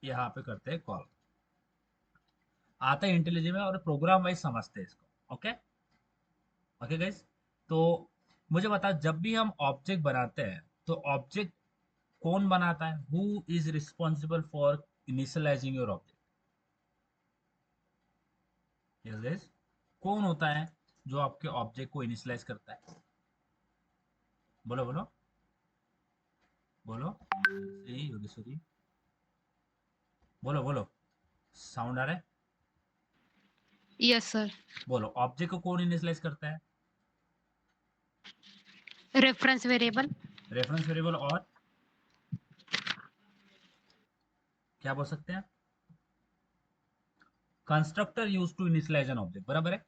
यहाँ पे करते हैं कॉल, आता है इंटेलिजेंट में और प्रोग्राम वाइज समझते हैं इसको। ओके ओके गाइस, तो मुझे बताओ, जब भी हम ऑब्जेक्ट बनाते हैं तो ऑब्जेक्ट कौन बनाता है? Who is responsible for initialising your object? Yes guys, कौन होता है जो आपके ऑब्जेक्ट को इनिशियलाइज करता है? बोलो बोलो बोलो, श्री योगेश्वरी, बोलो बोलो, साउंड आ रहा है? Yes sir. बोलो, ऑब्जेक्ट को कौन इनिशियलाइज करता है? Reference variable. रेफरेंस वेरिएबल, और क्या बोल सकते हैं? Constructor use to initialize an object, बराबर है,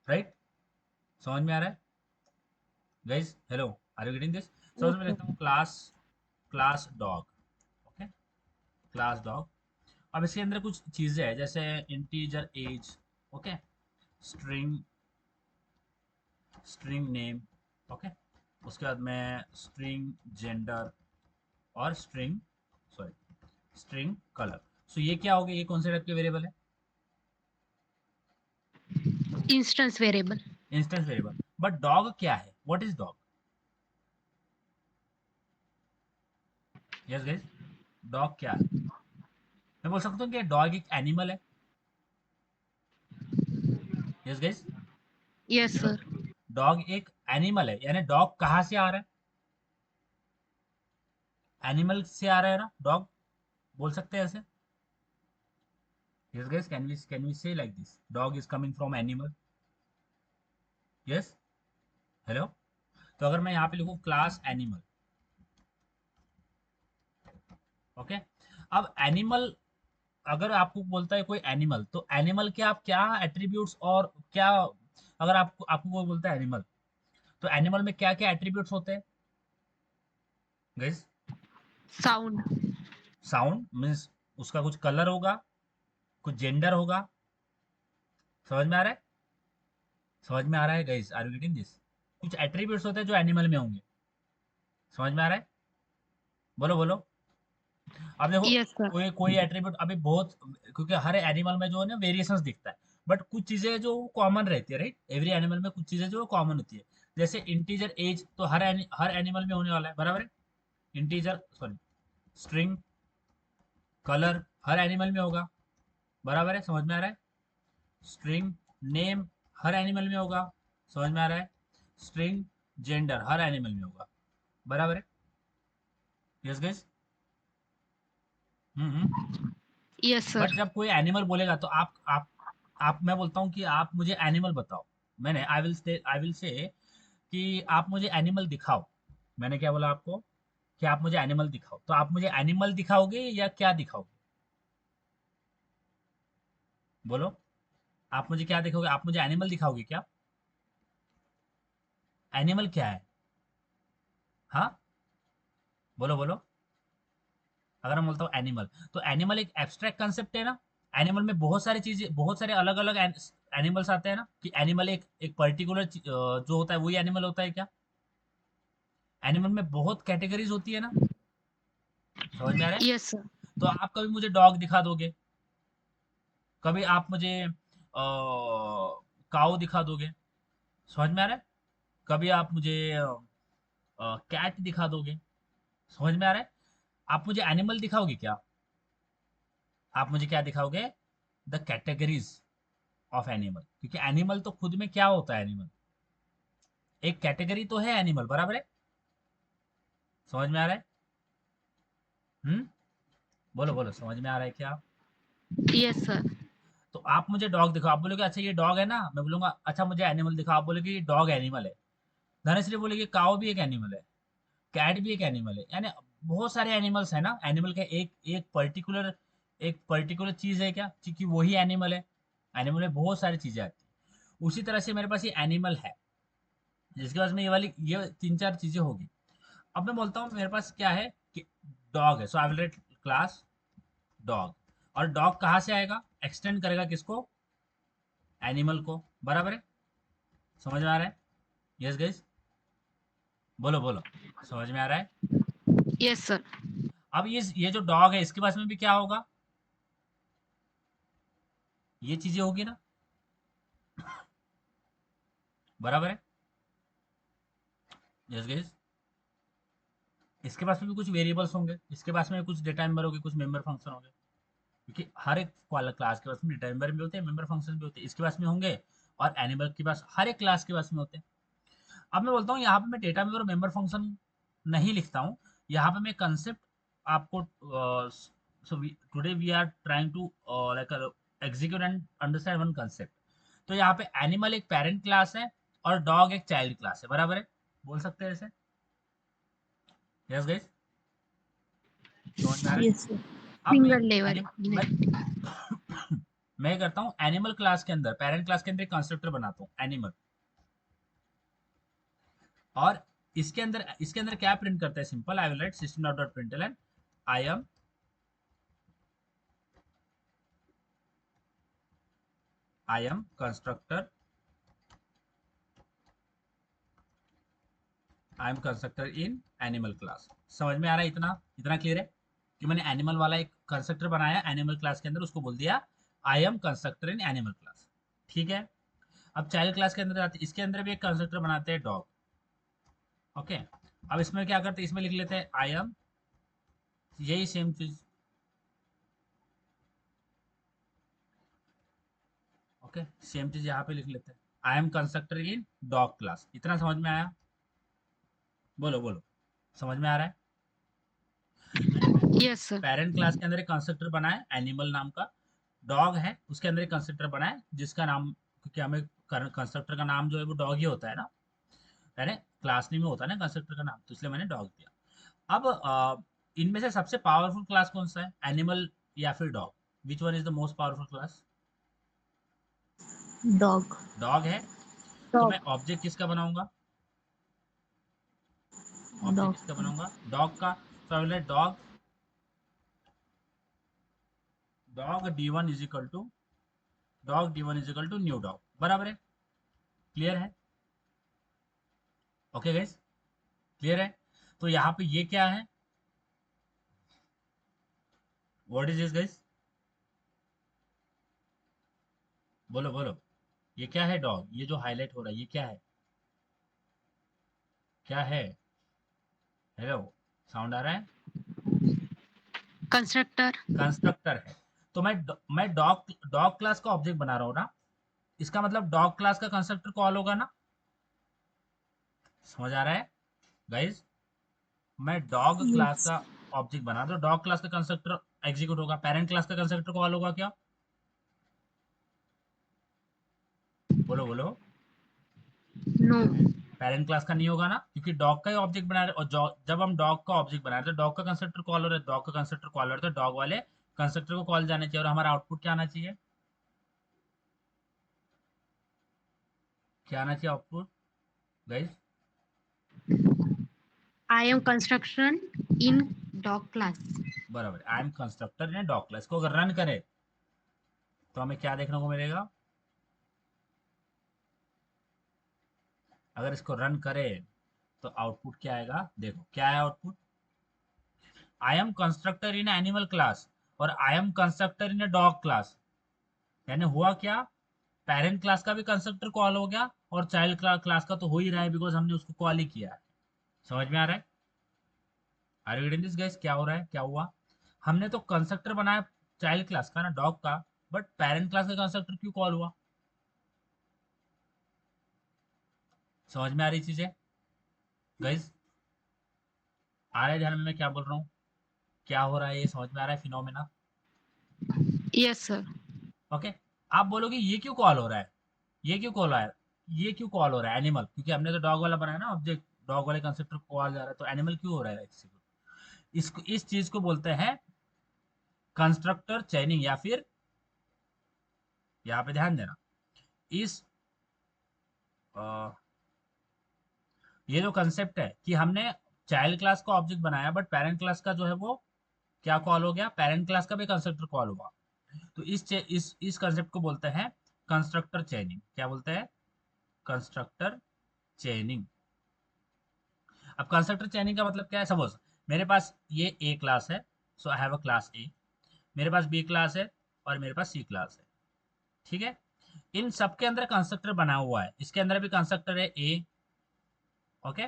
राइट? समझ में आ रहा है guys? Hello, are you getting this? समझ यस में लेता हूँ, sir. Class, class dog. Okay, class dog. अब इसके अंदर कुछ चीजें हैं, जैसे integer age, okay, string, string name, okay, उसके बाद में स्ट्रिंग जेंडर, और string, sorry, string colour. So ये क्या हो गया? ये कौन से टाइप के वेरिएबल है? Instance variable. Instance variable. But dog क्या है? What is dog? Yes guys, dog क्या है? मैं बोल सकता हूँ कि डॉग एक एनिमल है। Yes guys, yes hello, sir. Dog एक एनिमल है, यानी डॉग कहाँ से आ रहा है? एनिमल से आ रहा है ना डॉग, बोल सकते हैं ऐसे। यस गाइस, कैन वी से like this, dog is coming from animal? Yes, hello. तो अगर मैं यहाँ पे लिखूँ क्लास एनिमल, ओके, अब एनिमल, अगर आपको बोलता है कोई एनिमल, तो एनिमल के आप क्या एट्रीब्यूट्स और क्या, अगर आपको आपको कोई बोलता है एनिमल, तो एनिमल में क्या क्या एट्रीब्यूट्स होते हैं गाइस? साउंड। साउंड मीन्स उसका कुछ कलर होगा, कुछ जेंडर होगा। समझ में आ रहा है? समझ में आ रहा है guys? Are you getting this? कुछ एट्रीब्यूट्स होते हैं जो एनिमल में होंगे। समझ में आ रहा है? बोलो बोलो। अब देखो, यस सर। कोई कोई एट्रीब्यूट अभी बहुत, क्योंकि हर एनिमल में जो है ना वेरिएशंस दिखता है, बट कुछ चीजें जो कॉमन रहती है, राइट? एवरी एनिमल में कुछ चीजें जो कॉमन होती है, जैसे इंटीजर एज तो हर एनिमल में होने वाला है, बराबर है? इंटीजर, सॉरी, स्ट्रिंग कलर हर एनिमल में होगा, बराबर है? समझ में आ रहा है? स्ट्रिंग नेम हर एनिमल में होगा, समझ में आ रहा है? स्ट्रिंग जेंडर हर एनिमल में होगा, बराबर है? Yes guys. Hmm. Yes but sir. जब कोई एनिमल बोलेगा तो आप मैं बोलता हूँ कि आप मुझे एनिमल बताओ। मैंने आई विल से कि आप मुझे एनिमल दिखाओ। मैंने क्या बोला आपको? कि आप मुझे एनिमल दिखाओ, तो आप मुझे एनिमल दिखाओगे या क्या दिखाओगे? बोलो, आप मुझे क्या दिखाओगे? आप मुझे एनिमल दिखाओगे क्या? एनिमल क्या है? हाँ, बोलो बोलो। अगर मैं बोलता हूँ एनिमल, तो एनिमल एक एब्स्ट्रैक्ट कंसेप्ट है ना। एनिमल में बहुत सारी चीजें, बहुत सारे अलग अलग एनिमल्स आते हैं ना, कि एनिमल एक एक पर्टिकुलर जो होता है वही एनिमल होता है क्या? एनिमल में बहुत कैटेगरीज होती है ना। समझ में आ रहा है? Yes sir. तो आप कभी मुझे डॉग दिखा दोगे, कभी आप मुझे काऊ दिखा दोगे, समझ में आ रहा है? कभी आप मुझे कैट दिखा दोगे, समझ में आ रहा है? आप मुझे एनिमल दिखाओगे क्या? आप मुझे क्या दिखाओगे? द कैटेगरीज ऑफ एनिमल, क्योंकि एनिमल तो खुद में क्या होता है? एनिमल एक कैटेगरी तो है एनिमल, बराबर है? समझ में आ रहा है? हम्म, बोलो बोलो, समझ में आ रहा है क्या? Yes sir. तो आप मुझे डॉग दिखाओ, आप बोलोगे अच्छा ये डॉग है ना, मैं बोलूंगा अच्छा मुझे एनिमल दिखाओ, आप बोलोगे ये डॉग एनिमल है। धनश्री बोलेगी काऊ भी एक एनिमल है, कैट भी एक एनिमल है, यानी बहुत सारे एनिमल्स है ना। एनिमल का एक पर्टिकुलर चीज है क्या कि वही एनिमल है? एनिमल में बहुत सारी चीजें आती है। उसी तरह से मेरे पास ये एनिमल है, जिसके पास में ये तीन चार चीजें होगी। अब मैं बोलता हूँ मेरे पास क्या है, कि डॉग है, so I will write class dog. और डॉग कहाँ से आएगा? एक्सटेंड करेगा किसको? एनिमल को, बराबर है? समझ में आ रहा है? यस गाइस, बोलो बोलो, समझ में आ रहा है? Yes sir. अब ये जो डॉग है इसके पास में भी क्या होगा, ये चीजें होगी ना, बराबर है। यस गाइस, इसके पास में भी कुछ वेरिएबल्स होंगे, इसके पास में कुछ डेटा मेंबर होंगे, कुछ मेंबर फंक्शन होंगे, क्योंकि हर एक क्लास के पास में डेटा मेंबर भी होते हैं, मेंबर फंक्शन भी होते हैं, इसके पास में होंगे, और एनिमल के पास, हर एक क्लास के पास में होते हैं। अब मैं बोलता हूँ यहाँ पे मैं डेटा मेंबर और मेंबर फंक्शन नहीं लिखता हूँ, यहाँ पे मैं कंसेप्ट आपको, so today we are trying to like execute and understand one concept. तो यहाँ पे एनिमल एक पेरेंट क्लास है और डॉग एक चाइल्ड क्लास है, बराबर है, बोल सकते हैं ऐसे। यस गाइस, समझ में आ रहा है। Yes, sir. अब मैं Single level. मैं मैं करता हूँ एनिमल क्लास के अंदर, पेरेंट क्लास के अंदर एक कंस्ट्रक्टर बनाता हूँ एनिमल, और इसके अंदर क्या प्रिंट करता है, simple, I will right system dot println I am constructor, I am constructor in animal class. समझ में आ रहा है, इतना इतना क्लियर है कि मैंने एनिमल वाला एक कंस्ट्रक्टर बनाया एनिमल क्लास के अंदर, उसको बोल दिया आई am constructor in animal class, ठीक है। अब चाइल्ड क्लास के अंदर जाते, इसके अंदर भी एक कंस्ट्रक्टर बनाते हैं डॉग, ओके। अब इसमें क्या करते हैं, इसमें लिख लेते हैं आई एम, यही सेम चीज, ओके, सेम चीज यहाँ पे लिख लेते हैं, आई am constructor in dog class. इतना समझ में आया, बोलो बोलो, समझ में आ रहा है। मैंने Yes, sir. पेरेंट क्लास के अंदर एक कंस्ट्रक्टर बनाया एनिमल नाम का, डॉग है उसके अंदर एक कंस्ट्रक्टर बनाया जिसका नाम, क्योंकि हमें कंस्ट्रक्टर का नाम जो है वो डॉग ही होता है ना, यानी क्लास नेम में होता है ना कंस्ट्रक्टर का नाम, तो इसलिए मैंने डॉग दिया। अब इनमें से सबसे पावरफुल क्लास कौन सा है, एनिमल या फिर dog, which one is the most powerful class, Dog. Dog है। तो Dog. मैं ऑब्जेक्ट किसका बनाऊंगा, ऑब्जेक्ट Dog. किसका बनाऊंगा, डॉग का। तो I will dog, dog d1 is equal to, dog d1 is equal to new dog, बराबर है, क्लियर है, ओके गाइस, क्लियर है। तो यहाँ पे ये क्या है, व्हाट इज दिस गाइस, बोलो बोलो, ये क्या है डॉग, ये जो हाईलाइट हो रहा है ये क्या है, क्या है, हेलो, साउंड आ रहा है, Constructor. कंस्ट्रक्टर है। तो मैं डॉग डॉग क्लास का ऑब्जेक्ट बना रहा हूँ ना, इसका मतलब डॉग क्लास का कंस्ट्रक्टर कॉल होगा ना, समझ आ रहा है गाइस। मैं डॉग क्लास Yes. का ऑब्जेक्ट बना, तो डॉग क्लास का कंस्ट्रक्टर एग्जीक्यूट होगा, पेरेंट क्लास का कंस्ट्रक्टर कॉल होगा क्या, बोलो बोलो, No. पेरेंट क्लास का नहीं होगा ना, क्योंकि डॉग का ही ऑब्जेक्ट बना रहे हैं, और जब हम डॉग का ऑब्जेक्ट बना रहे हैं तो डॉग का कंस्ट्रक्टर कॉल हो रहा है, डॉग का कंस्ट्रक्टर कॉल हो रहा है, तो डॉग वाले कंस्ट्रक्टर को कॉल जाना चाहिए, और हमारा आउटपुट क्या आना चाहिए, क्या आना चाहिए output guys, I am construction in dog class. बराबर, आई एम कंस्ट्रक्टर ने डॉग क्लास को अगर रन करे तो हमें क्या देखने को मिलेगा, अगर इसको रन करे तो आउटपुट क्या आएगा, देखो क्या है output, I am constructor in animal class और I am constructor in dog class, यानी हुआ क्या, पेरेंट क्लास का भी कंस्ट्रक्टर कॉल हो गया और चाइल्ड क्लास का तो हो ही रहा है, बिकॉज हमने उसको कॉल ही किया है। समझ में आ रहा है, are you getting this guys, क्या हो रहा है, क्या हुआ, हमने तो कंस्ट्रक्टर बनाया चाइल्ड क्लास का ना, डॉग का, बट पेरेंट क्लास का कंस्ट्रक्टर क्यों कॉल हुआ, समझ में आ रही चीजें गाइस, आ रहा है ध्यान में मैं क्या बोल रहा हूँ, क्या हो रहा है, ये समझ में आ रहा है फिनोमेना, Yes, sir. ओके। आप बोलोगे ये क्यों कॉल हो रहा है, ये क्यों कॉल है, ये क्यों कॉल हो रहा है एनिमल, क्योंकि हमने तो डॉग वाला बनाया ना ऑब्जेक्ट, डॉग वाले कंसेप्ट को कॉल जा रहा है, तो एनिमल क्यों हो रहा है, इसको इस चीज को बोलते हैं कंस्ट्रक्टर चेनिंग, या फिर यहाँ पे ध्यान देना, इस ये जो कंसेप्ट है कि हमने चाइल्ड क्लास का ऑब्जेक्ट बनाया बट पेरेंट क्लास का जो है वो क्या कॉल हो गया, पेरेंट क्लास का भी कंस्ट्रक्टर कॉल हुआ, तो इस कंसेप्ट को बोलते हैं कंस्ट्रक्टर चेनिंग, क्या बोलते हैं, कंस्ट्रक्टर चेनिंग। अब कंस्ट्रक्टर चेनिंग का मतलब क्या है, सपोज मेरे पास ये ए क्लास है, so I have a class ए, मेरे पास बी क्लास है और मेरे पास सी क्लास है, ठीक है। इन सबके अंदर कंस्ट्रक्टर बना हुआ है, इसके अंदर भी कंस्ट्रक्टर है ए, ओके,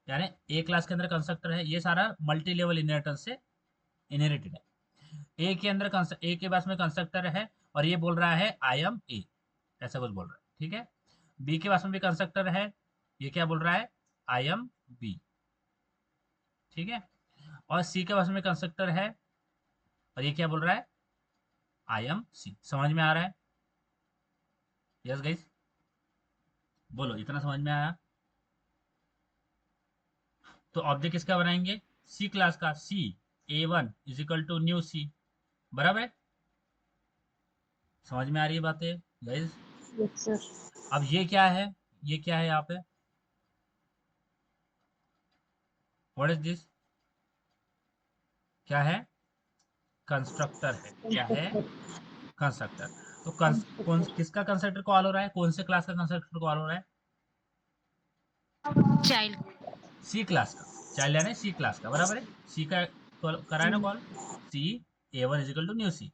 यानी ए क्लास के अंदर कंस्ट्रक्टर है, ये सारा मल्टी लेवल इनहेरिटेंस से इनहेरिटेड है। ए के अंदर ए के पास में कंस्ट्रक्टर है और ये बोल रहा है आई एम ए, ऐसा कुछ बोल रहा है, ठीक है। बी के पास में भी कंस्ट्रक्टर है, ये क्या बोल रहा है, आई एम बी, ठीक है। और सी के पास में कंस्ट्रक्टर है और ये क्या बोल रहा है, आई एम सी। समझ में आ रहा है? यस गाइस, बोलो, इतना समझ में आया? तो ऑब्जेक्ट किसका बनाएंगे, सी क्लास का, C A one is equal to new C, बराबर है? समझ में आ रही है बातें गाइस? Yes sir. अब ये क्या है, ये क्या है यहाँ पे, व्हाट इज दिस, क्या है, कंस्ट्रक्टर है, क्या है, कंस्ट्रक्टर। तो कौन किसका कंस्ट्रक्टर कॉल हो रहा है, कौन से क्लास का कंस्ट्रक्टर कॉल हो रहा है, Child. सी क्लास का, चाइल्ड यानी सी क्लास का, बराबर है, सी का करा है ना call, C A one is equal to new C,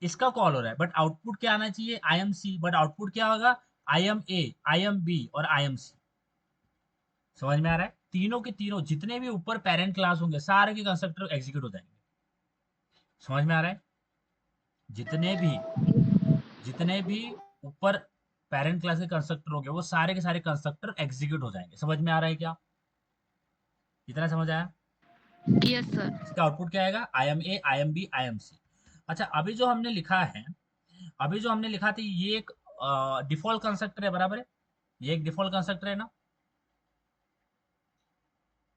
इसका कॉल हो रहा है, बट आउटपुट क्या आना चाहिए, I am C, but output क्या होगा, I am A, I am B और आई एम सी। समझ में आ रहा है? तीनों के तीनों जितने भी ऊपर पेरेंट क्लास होंगे सारे के कंस्ट्रक्टर एग्जीक्यूट हो जाएंगे। समझ में आ रहा है? जितने भी जितने भी ऊपर पेरेंट क्लास के कंस्ट्रक्टर होंगे वो सारे के सारे कंस्ट्रक्टर एग्जीक्यूट हो जाएंगे। समझ में आ रहा है क्या? इतना समझ आया? Yes, sir. इसका आउटपुट क्या आएगा, I am A, I am B, I am C. अच्छा, अभी जो हमने लिखा है, अभी जो हमने लिखा था ये एक डिफॉल्ट कंस्ट्रक्टर है, बराबर है, ये एक डिफॉल्ट कंस्ट्रक्टर है ना,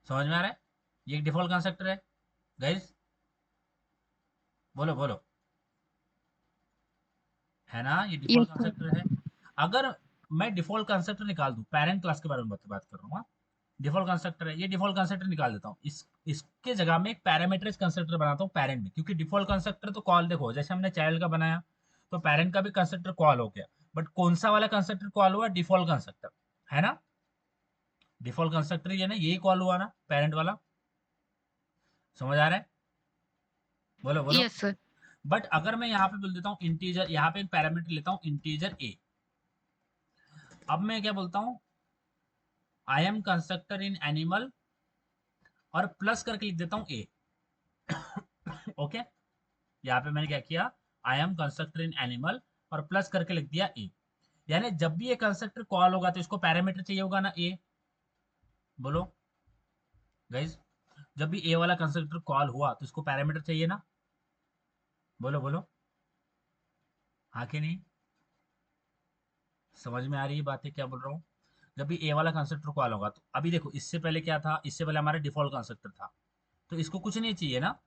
समझ में आ रहा है? ये एक डिफॉल्ट कंस्ट्रक्टर है गाइस, बोलो बोलो, है ना, ये Yes, डिफॉल्ट sir. कंस्ट्रक्टर है। अगर मैं डिफॉल्ट कंस्ट्रक्टर निकाल दूं, पेरेंट क्लास के बारे में बात कर रहा हूँ, डिफॉल्ट कंस्ट्रक्टर है, ये डिफॉल्ट कंस्ट्रक्टर निकाल देता हूँ, इसके जगह में एक पैरामीटराइज कंस्ट्रक्टर बनाता हूँ पेरेंट में, क्योंकि डिफॉल्ट कंस्ट्रक्टर तो कॉल, देखो जैसे हमने चाइल्ड का बनाया तो पेरेंट का भी कंस्ट्रक्टर कॉल हो गया, बट कौन सा वाला कंस्ट्रक्टर कॉल हुआ, डिफॉल्ट कंस्ट्रक्टर, है ना, डिफॉल्ट कंस्ट्रक्टर ये ना, यही कॉल हुआ ना पेरेंट वाला। समझ आ रहा है? बोलो बोलो। Yes, sir. बट अगर मैं यहाँ पे बोल देता हूँ इंटीजर, यहाँ पे एक पैरामीटर लेता हूँ इंटीजर ए, अब मैं क्या बोलता हूँ, I am constructor in animal और प्लस करके लिख देता हूँ ए, ओके। यहाँ पे मैंने क्या किया, आई एम कंस्ट्रक्टर इन एनिमल और प्लस करके लिख दिया ए, यानी जब भी ये कंस्ट्रक्टर कॉल होगा तो इसको पैरामीटर चाहिए होगा ना ए, बोलो गाइज, जब भी ए वाला कंस्ट्रक्टर कॉल हुआ तो इसको पैरामीटर चाहिए ना, बोलो बोलो, हाँ कि नहीं? समझ में आ रही है बातें क्या बोल रहा हूँ? जब भी ए वाला कंस्ट्रक्टर कॉल होगा तो अभी देखो, इससे पहले क्या था, इससे पहले हमारा डिफॉल्ट कंस्ट्रक्टर था, तो इसको कुछ नहीं चाहिए ना,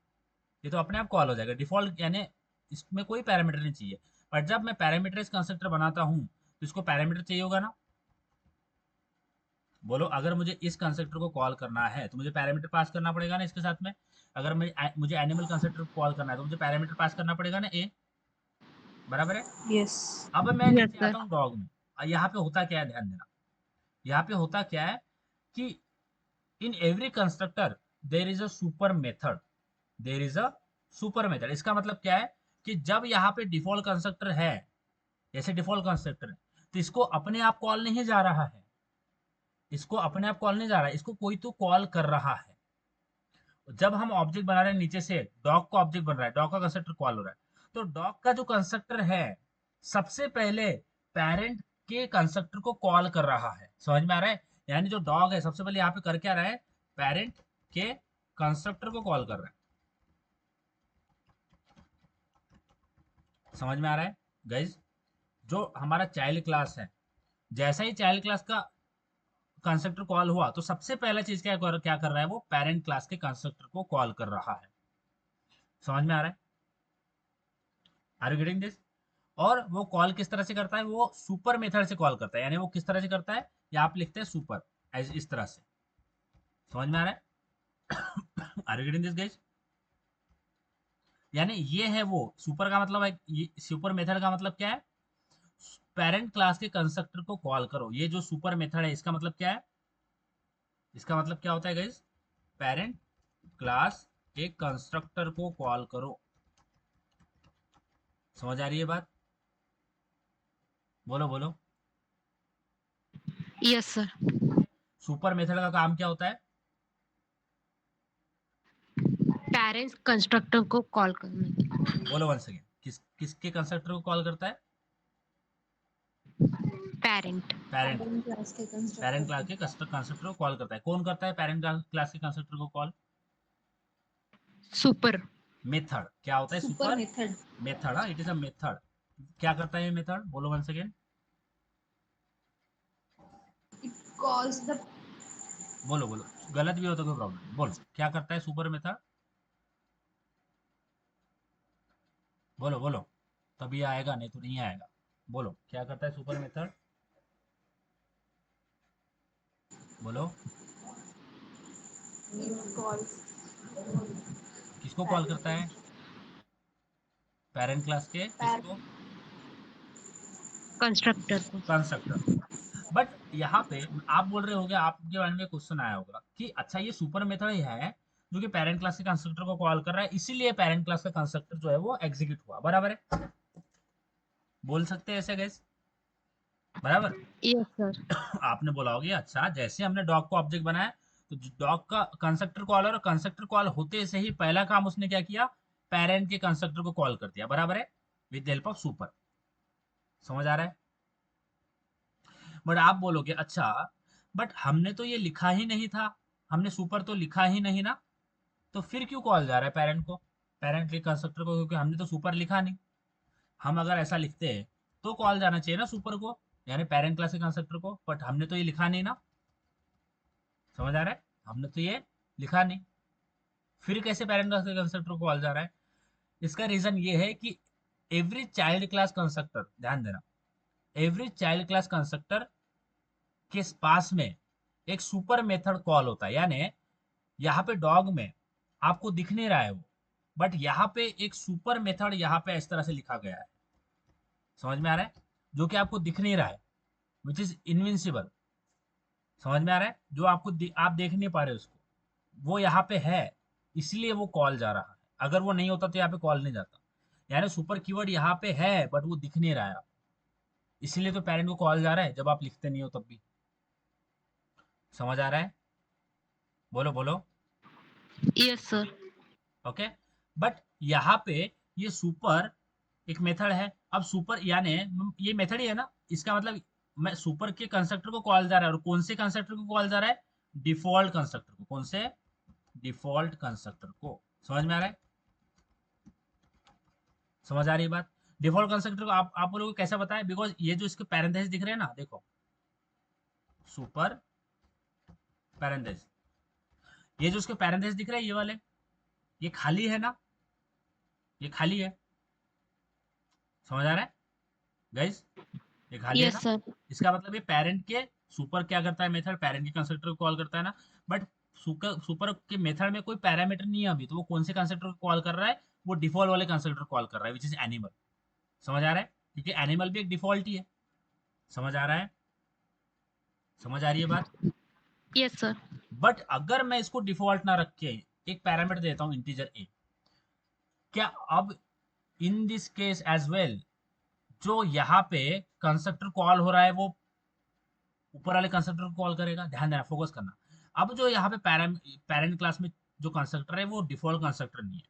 ये तो अपने आप कॉल हो जाएगा डिफॉल्ट, यानी इसमें कोई पैरामीटर नहीं चाहिए। बट जब मैं पैरामीटराइज कंस्ट्रक्टर बनाता हूँ तो इसको पैरामीटर चाहिए होगा ना, बोलो, अगर मुझे इस कंस्ट्रक्टर को कॉल करना है तो मुझे पैरामीटर पास करना पड़ेगा ना इसके साथ में, अगर मुझे एनिमल कंस्ट्रक्टर को कॉल करना है तो मुझे पैरामीटर पास करना पड़ेगा ना ए, बराबर है। यस। अब मैं Yes, नीचे sir. आता हूँ डॉग में, यहाँ पे होता क्या है, ध्यान देना, यहाँ पे होता क्या है कि in every constructor there is a super method, there is a super method. इसका मतलब क्या है कि जब यहाँ पे डिफॉल्ट कंस्ट्रक्टर है, जैसे डिफॉल्ट कंस्ट्रक्टर है, तो इसको अपने आप कॉल नहीं जा रहा है, इसको अपने आप कॉल नहीं जा रहा है, इसको कोई तो कॉल कर रहा है। जब हम ऑब्जेक्ट बना रहे हैं नीचे से, डॉग का ऑब्जेक्ट बन रहा है, डॉग का कंस्ट्रक्टर कॉल हो रहा है, तो डॉग का जो कंस्ट्रक्टर है सबसे पहले पेरेंट के कंस्ट्रक्टर को कॉल कर रहा है। समझ में आ रहा है? यानी जो डॉग है सबसे पहले यहाँ पे कर क्या रहा है, पेरेंट के कंस्ट्रक्टर को कॉल कर रहा है। समझ में आ रहा है गाइज? जो हमारा चाइल्ड क्लास है, जैसा ही चाइल्ड क्लास का कंस्ट्रक्टर कॉल हुआ तो सबसे पहला चीज क्या कर रहा है, वो पेरेंट क्लास के कंस्ट्रक्टर को कॉल कर रहा है। समझ में आ रहा है? Are you getting this? और वो कॉल किस तरह से करता है, वो सुपर मेथड से कॉल करता है, यानी वो किस तरह से करता है, या आप लिखते हैं सुपर, इस तरह से। समझ में आ रहा है? Are you getting this guys? यानी ये है वो सुपर का मतलब है, ये सुपर मेथड का मतलब क्या है, पेरेंट क्लास के कंस्ट्रक्टर को कॉल करो। ये जो सुपर मेथड है इसका मतलब क्या है, इसका मतलब क्या होता है गाइस, पेरेंट क्लास के कंस्ट्रक्टर को कॉल करो। समझ आ रही है बात? बोलो बोलो। Yes sir. सुपर मेथड का काम क्या होता है? पेरेंट्स कंस्ट्रक्टर को कॉल करना। बोलो वन सेकेंड, किसके कंस्ट्रक्टर को कॉल करता है? पेरेंट। पेरेंट। पेरेंट क्लास के पेरेंट कंस्ट्रक्टर क्लास के कंस्ट्रक्टर को कॉल करता है। कौन करता है पेरेंट क्लास के कंस्ट्रक्टर को कॉल? सुपर। मेथड। क्या होता है सुपर सुपर? Method method. हाँ, इट इज अ मेथड। क्या करता है ये मेथड? बोलो one second. It calls the बोलो बोलो, गलत भी हो तो कोई प्रॉब्लम नहीं, बोलो क्या करता है सुपर मेथड? बोलो बोलो, तभी आएगा, नहीं तो नहीं आएगा। बोलो क्या करता है सुपर मेथड? बोलो। इट कॉल्स किसको कॉल करता है? पेरेंट क्लास के किसको? कंस्ट्रक्टर को। कंस्ट्रक्टर को। बट यहाँ पे आप बोल रहे होगे, आपके माइंड में क्वेश्चन आया होगा कि अच्छा ये सुपर मेथड ही है जो कि पेरेंट क्लास के कंस्ट्रक्टर को कॉल कर रहा है, इसीलिए पेरेंट क्लास का कंस्ट्रक्टर जो है वो एग्जीक्यूट हुआ, बराबर है? बोल सकते हैं ऐसे गैस, बराबर? Yes sir. आपने बोला होगा अच्छा जैसे हमने डॉग को ऑब्जेक्ट बनाया तो डॉग का कंस्ट्रक्टर कॉल, और कंस्ट्रक्टर कॉल होते से ही पहला काम उसने क्या किया? पेरेंट के कंस्ट्रक्टर को कॉल कर दिया, बराबर है? With help of super. समझ आ रहा है? बट आप बोलोगे अच्छा, बट हमने तो ये लिखा ही नहीं था, हमने सुपर तो लिखा ही नहीं ना, तो फिर क्यों कॉल जा रहा है पेरेंट को, पेरेंट के कंस्ट्रक्टर को? क्योंकि हमने तो सुपर लिखा नहीं। हम अगर ऐसा लिखते हैं तो कॉल जाना चाहिए ना सुपर को, यानी पेरेंट क्लास के कंस्ट्रक्टर को, बट हमने तो ये लिखा नहीं ना। समझ आ रहा है? हमने तो ये लिखा नहीं, फिर कैसे पेरेंट क्लास के कंस्ट्रक्टर को कॉल जा रहा है? इसका रीजन ये है कि एवरी चाइल्ड क्लास कंस्ट्रक्टर, ध्यान देना, एवरी चाइल्ड क्लास कंस्ट्रक्टर के पास में एक सुपर मेथड कॉल होता है, यानी यहाँ पे डॉग में आपको दिख नहीं रहा है वो, बट यहाँ पे एक सुपर मेथड यहाँ पे इस तरह से लिखा गया है। समझ में आ रहा है? जो कि आपको दिख नहीं रहा है, विच इज इनविंसिबल। समझ में आ रहा है? जो आपको आप देख नहीं पा रहे उसको, वो यहाँ पे है, इसलिए वो कॉल जा रहा है। अगर वो नहीं होता तो यहाँ पे कॉल नहीं जाता। यानी सुपर कीवर्ड यहाँ पे है बट वो दिख नहीं रहा है, इसलिए तो पेरेंट को कॉल जा रहा है जब आप लिखते नहीं हो तब भी। समझ आ रहा है? बोलो बोलो। Yes sir. ओके। बट यहाँ पे ये सुपर एक मेथड है। अब सुपर यानी ये मेथड ही है ना, इसका मतलब मैं सुपर के कंस्ट्रक्टर को कॉल जा रहा है, और कौन से कंस्ट्रक्टर को कॉल जा रहा है? डिफॉल्ट कंस्ट्रक्टर को। कौन से? डिफॉल्ट कंस्ट्रक्टर को। समझ में आ रहा है? समझ आ रही है बात? डिफॉल्ट कंस्ट्रक्टर को आप बोलोगे कैसे बताएं? बिकॉज ये जो इसके पैरेंथेसिस दिख रहे हैं ना, देखो, सुपर पैरेंथेसिस, ये जो इसके पैरेंथेसिस दिख रहे हैं ये वाले, ये खाली है ना, ये खाली है। समझ आ रहा है गाइस? ये खाली है यस ना, सर। इसका मतलब ये पेरेंट के सुपर क्या करता है मेथड, पेरेंट के कंस्ट्रक्टर को कॉल करता है ना। बट सुपर सुपर के मेथड में कोई पैरामीटर नहीं है अभी, तो वो कौन से कंस्ट्रक्टर को कॉल कर रहा है? वो डिफॉल्ट वाले कंस्ट्रक्टर कॉल कर रहा है, विच इज एनिमल। समझ आ रहा है? क्योंकि एनिमल भी एक डिफॉल्ट ही है। समझ आ रहा है? समझ आ रही है बात? Yes sir. बट अगर मैं इसको डिफॉल्ट ना रख के एक पैरामीटर देता हूं इंटीजर ए, क्या अब in this case as well जो यहाँ पे कंस्ट्रक्टर कॉल हो रहा है वो ऊपर वाले कंस्ट्रक्टर को कॉल करेगा? ध्यान देना, फोकस करना। अब जो यहाँ पे पेरेंट क्लास में जो कंस्ट्रक्टर है वो डिफॉल्ट कंस्ट्रक्टर नहीं है,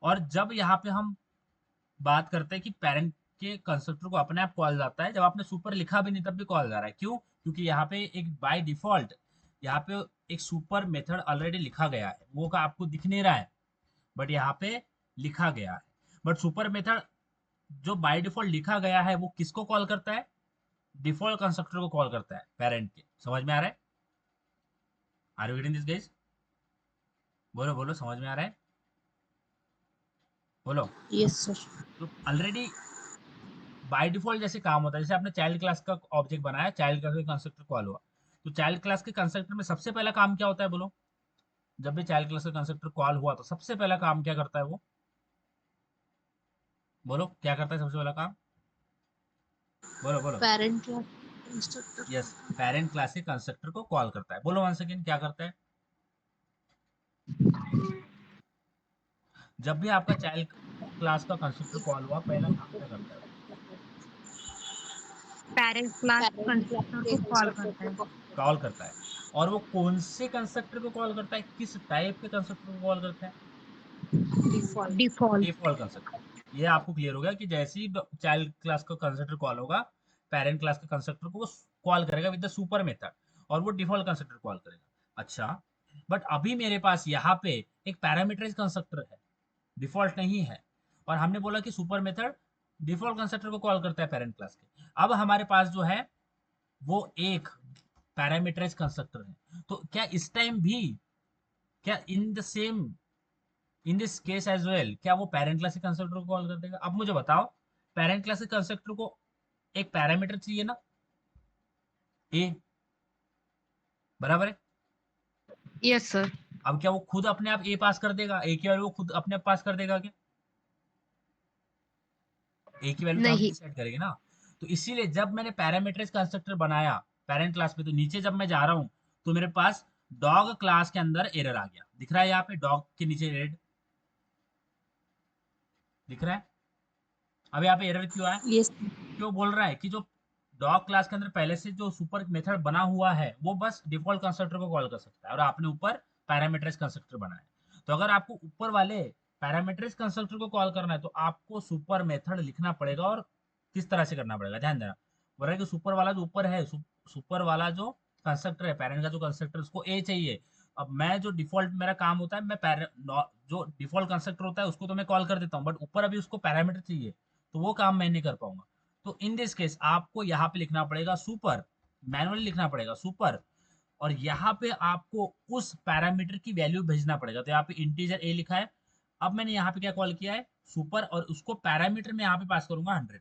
और जब यहाँ पे हम बात करते हैं कि पेरेंट के कंस्ट्रक्टर को अपने आप कॉल जाता है, जब आपने सुपर लिखा भी नहीं तब भी कॉल जा रहा है। क्यों? क्योंकि यहाँ पे एक बाय डिफॉल्ट यहाँ पे एक सुपर मेथड ऑलरेडी लिखा गया है, वो का आपको दिख नहीं रहा है बट यहाँ पे लिखा गया है। बट सुपर मेथड जो बाय डिफॉल्ट लिखा गया है वो किसको कॉल करता है? डिफॉल्ट कंस्ट्रक्टर को कॉल करता है, पेरेंट के। समझ में आ रहा है? Are you getting this guys? बोलो बोलो, समझ में आ रहा है? बोलो। Yes sir. तो ऑलरेडी बाय डिफॉल्ट जैसे काम होता है, जैसे आपने चाइल्ड क्लास का ऑब्जेक्ट बनाया, चाइल्ड क्लास का कंस्ट्रक्टर कॉल हुआ, तो चाइल्ड क्लास के कंस्ट्रक्टर में सबसे पहला काम क्या होता है? बोलो, जब भी चाइल्ड क्लास का कंस्ट्रक्टर कॉल हुआ तो सबसे पहला काम क्या करता है वो? बोलो क्या करता है सबसे पहला काम? बोलो बोलो। Parent class constructor yes, parent class के कंस्ट्रक्टर को कॉल करता है। बोलो वन सेकेंड, क्या करता है? जब भी आपका चाइल्ड क्लास का कंस्ट्रक्टर कॉल हुआ पहला काम क्या करता है? पेरेंट क्लास कंस्ट्रक्टर को कॉल करता है। कॉल करता है। और वो कौन से कंस्ट्रक्टर को कॉल करता है, किस टाइप के कंस्ट्रक्टर को कॉल करता है? Default. डिफॉल्ट। Default constructor. ये आपको क्लियर हो गया कि जैसे ही चाइल्ड क्लास का कंस्ट्रक्टर कॉल होगा, पेरेंट क्लास के कंस्ट्रक्टर को वो कॉल करेगा विद द सुपर मेथड, और वो डिफॉल्ट कंस्ट्रक्टर कॉल करेगा। अच्छा, बट अभी मेरे पास यहाँ पे एक पैरामीटराइज कंस्ट्रक्टर है, डिफॉल्ट नहीं है, और हमने बोला कि सुपर मेथड डिफॉल्ट कंस्ट्रक्टर को कॉल करता है पेरेंट क्लास के। अब हमारे पास जो है वो एक पैरामीटराइज कंस्ट्रक्टर है, तो क्या इस टाइम भी, क्या in the same, in this case as well, क्या वो पेरेंट क्लास के कंस्ट्रक्टर को कॉल कर देगा? अब मुझे बताओ, पेरेंट क्लास के कंस्ट्रक्टर को एक पैरामीटर चाहिए ना, ए, बराबर है? Yes sir. अब क्या वो खुद अपने आप ए पास कर देगा? ए की वैल्यू वो खुद अपने आप पास कर देगा क्या? ए की वैल्यू तो हम नहीं। डिसाइड करेंगे ना। तो इसीलिए जब मैंने पैरामीटराइज कंस्ट्रक्टर बनाया पेरेंट क्लास पे, तो नीचे जब मैं जा रहा हूं तो मेरे पास डॉग क्लास के अंदर एरर आ गया, दिख रहा है यहाँ पे डॉग के नीचे रेड दिख रहा है। अब यहाँ पे एरर क्यों आया? Yes. क्यों बोल रहा है कि जो डॉग क्लास के अंदर पहले से जो सुपर मेथड बना हुआ है वो बस डिफॉल्ट कंस्ट्रक्टर को कॉल कर सकता है, और आपने ऊपर पैरामीटराइज कंस्ट्रक्टर बनाया। तो अगर आपको ऊपर वाले पैरामीटराइज कंस्ट्रक्टर को कॉल करना है तो आपको सुपर मेथड लिखना पड़ेगा, और किस तरह से करना पड़ेगा ध्यान देना। बोल रहा है कि सुपर वाला जो ऊपर है, सुपर वाला जो कंस्ट्रक्टर है, पेरेंट का जो कंस्ट्रक्टर, उसको ए चाहिए। अब मैं जो डिफॉल्ट मेरा काम होता है, जो डिफॉल्ट कंस्ट्रक्टर होता है उसको तो मैं कॉल कर देता हूँ, बट ऊपर अभी उसको पैरामीटर चाहिए, तो वो काम मैं नहीं कर पाऊंगा। तो इन दिस केस आपको यहाँ पे लिखना पड़ेगा सुपर, मैनुअली लिखना पड़ेगा सुपर, और यहाँ पे आपको उस पैरामीटर की वैल्यू भेजना पड़ेगा। तो यहाँ पे इंटीजर ए लिखा है, अब मैंने यहाँ पे क्या कॉल किया है, सुपर, और उसको पैरामीटर में यहाँ पे पास करूंगा 100।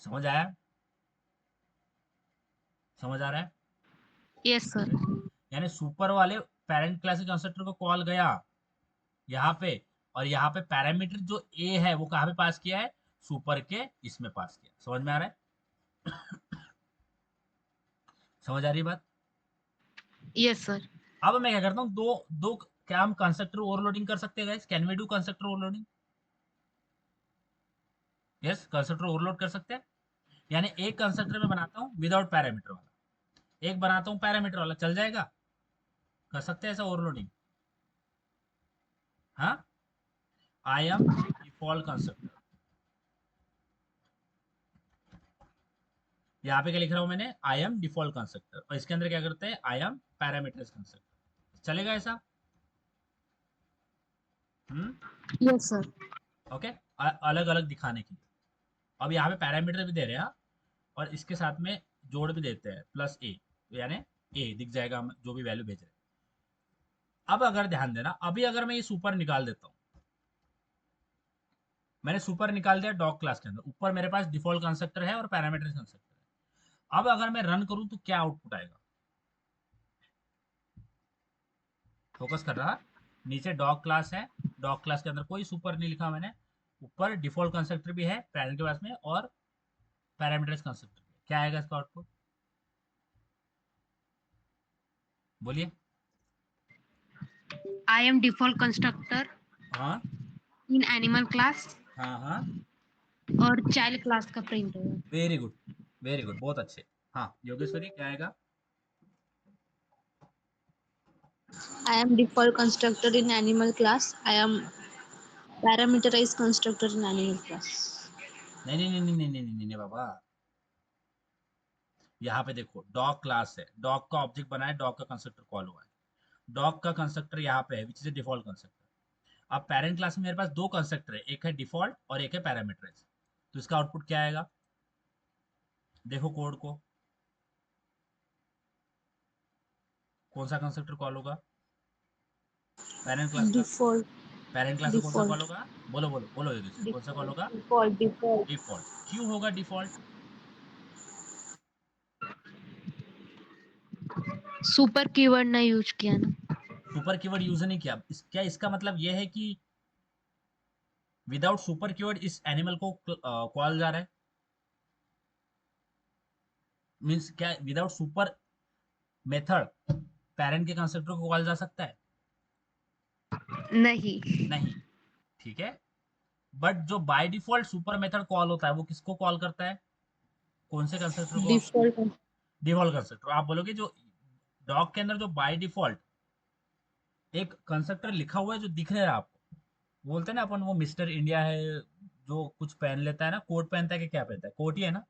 समझ आया? समझ आ रहा है? Yes sir. यानी सुपर वाले पेरेंट क्लास कंस्ट्रक्टर को कॉल गया यहाँ पे, और यहाँ पे पैरामीटर जो ए है वो कहाँ पे पास किया है, सुपर के इसमें पास किया। समझ में आ रहा है? समझ आ रही है बात? Yes sir. अब मैं क्या करता हूँ, दो दो क्या हम कंस्ट्रक्टर ओवरलोडिंग कर सकते हैं guys? Can we do constructor overloading? Yes, constructor overload कर सकते हैं। यानी एक कंस्ट्रक्टर में बनाता हूँ विदाउट पैरामीटर वाला, एक बनाता हूँ पैरामीटर वाला, चल जाएगा? कर सकते हैं ऐसा ओवरलोडिंग? हाँ, आई एम डिफॉल्ट कंस्ट्रक्टर, यहाँ पे क्या लिख रहा हूँ मैंने, आई एम डिफॉल्ट कंस्ट्रक्टर, और इसके अंदर क्या करते हैं, आई एम पैरामीटर्स कंस्ट्रक्टर। चलेगा ऐसा? Yes, sir. ओके, अलग अलग दिखाने के लिए। अब यहाँ पे पैरामीटर भी दे रहे हैं, हाँ, और इसके साथ में जोड़ भी देते हैं प्लस ए, यानी ए दिख जाएगा हम जो भी वैल्यू भेज रहे हैं। अब अगर ध्यान देना, अभी अगर मैं ये सुपर निकाल देता हूँ, मैंने सुपर निकाल दिया डॉग क्लास के अंदर, ऊपर मेरे पास डिफॉल्ट कंस्ट्रक्टर है और पैरामीटर कंस्ट्रक्टर है। अब अगर मैं रन करूं तो क्या आउटपुट आएगा? फोकस कर रहा, नीचे डॉग क्लास है, डॉग क्लास के अंदर कोई सुपर नहीं लिखा मैंने, ऊपर डिफॉल्ट कंस्ट्रक्टर भी है पेरेंट के पास में, और पैरामीटर्स कंस्ट्रक्टर भी है। क्या आएगा इसका आउटपुट? बोलिए। आई एम डिफॉल्ट कंस्ट्रक्टर हाँ इन एनिमल क्लास, हाँ हाँ, और चाइल्ड क्लास का प्रिंट होगा। वेरी गुड, वेरी गुड, बहुत अच्छे। हाँ योगेश्वरी, क्या आएगा? I am default constructor in animal class. I am parameterized constructor in animal class. नहीं नहीं नहीं नहीं नहीं नहीं नहीं नहीं बाबा, यहाँ पे देखो डॉग क्लास है, डॉग का ऑब्जेक्ट बना है, डॉग का कंस्ट्रक्टर कॉल हुआ है, डॉग का कंस्ट्रक्टर यहाँ पे है विच इज डिफॉल्ट कंस्ट्रक्टर। अब पेरेंट क्लास में मेरे पास दो कंस्ट्रक्टर है, एक है डिफॉल्ट और एक है पैरामीटराइज। तो इसका आउटपुट क्या आएगा? देखो कोड को, कौन सा कंस्ट्रक्टर कॉल होगा पेरेंट क्लास का? Default, पेरेंट क्लास का कौन सा कॉल default, होगा? बोलो बोलो बोलो योगेश, कौन सा कॉल होगा? default, default. डिफॉल्ट। क्यों होगा डिफॉल्ट? सुपर कीवर्ड ना यूज किया ना। सुपर कीवर्ड यूज नहीं किया, क्या इसका मतलब यह है कि विदाउट सुपर कीवर्ड इस एनिमल को कॉल जा रहा है? मीन्स क्या विदाउट सुपर मेथड पेरेंट के कंस्ट्रक्टर को कॉल जा सकता है? नहीं। नहीं। ठीक है। बट जो by default super method call होता है वो किसको कॉल करता है, कौन से कंस्ट्रक्टर को? Default. Default constructor. आप बोलोगे जो डॉग के अंदर जो बाय डिफॉल्ट एक कंस्ट्रक्टर लिखा हुआ है जो दिख रहा है आपको, बोलते हैं ना अपन वो मिस्टर इंडिया है, जो कुछ पहन लेता है ना, कोट पहनता है कि क्या पहनता है, कोट ही है ना,